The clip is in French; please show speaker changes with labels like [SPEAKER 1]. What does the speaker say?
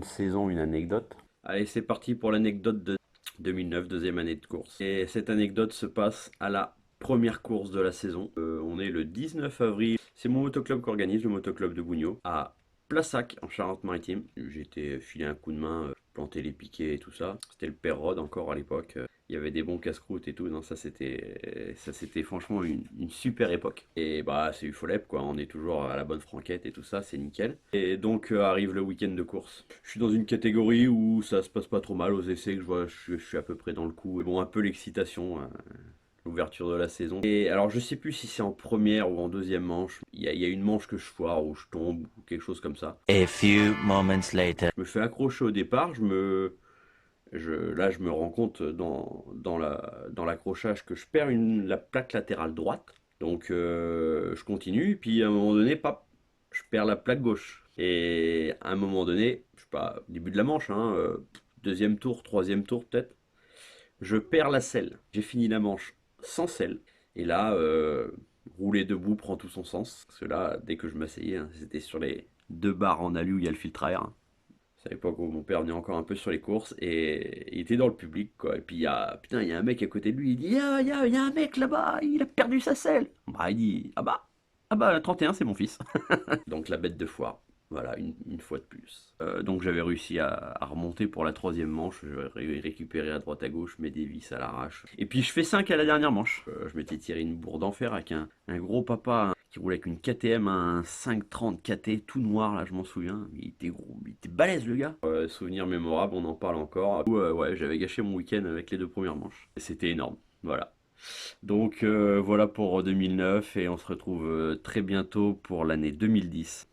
[SPEAKER 1] une saison, une anecdote. Allez, c'est parti pour l'anecdote de 2009, deuxième année de course. Et cette anecdote se passe à la première course de la saison. On est le 19 avril. C'est mon motoclub qui organise, le motoclub de Bougno, à Plassac, en Charente-Maritime. J'ai été filé un coup de main, planter les piquets et tout ça. C'était le père Rod encore à l'époque. Il y avait des bons casse-croûtes et tout. Non, ça c'était franchement une super époque. Et bah, c'est Ufolep, quoi. On est toujours à la bonne franquette et tout ça, c'est nickel. Et donc arrive le week-end de course. Je suis dans une catégorie où ça se passe pas trop mal aux essais, que je vois, je suis à peu près dans le coup. Et bon, un peu l'excitation, l'ouverture de la saison. Et alors, je sais plus si c'est en première ou en deuxième manche. Il y a une manche que je foire ou je tombe ou quelque chose comme ça.
[SPEAKER 2] A few moments later.
[SPEAKER 1] Je me fais accrocher au départ. Là, je me rends compte dans l'accrochage que je perds la plaque latérale droite. Donc, je continue. Puis, à un moment donné, pap, je perds la plaque gauche. Et à un moment donné, je sais pas, début de la manche, hein, deuxième tour, troisième tour peut-être, je perds la selle. J'ai fini la manche sans selle. Et là, rouler debout prend tout son sens. Parce que là, dès que je m'asseyais, hein, c'était sur les deux barres en alu où il y a le filtre à air, hein. C'est à l'époque où mon père venait encore un peu sur les courses et il était dans le public, quoi. Et puis putain, il y a un mec à côté de lui, il dit il y a un mec là-bas, il a perdu sa selle. Bah, il dit ah bah, 31 c'est mon fils. Donc la bête de foire. Voilà, une fois de plus. Donc j'avais réussi à remonter pour la troisième manche. Je récupérer à droite à gauche, mes dévis à l'arrache. Et puis je fais 5 à la dernière manche. Je m'étais tiré une bourre d'enfer avec un gros papa, hein, qui roulait avec une KTM, un 530 KT tout noir, là je m'en souviens. Il était gros, il était balèze le gars. Souvenir mémorable, on en parle encore. Ouais, j'avais gâché mon week-end avec les deux premières manches. Et c'était énorme. Voilà. Donc voilà pour 2009 et on se retrouve très bientôt pour l'année 2010.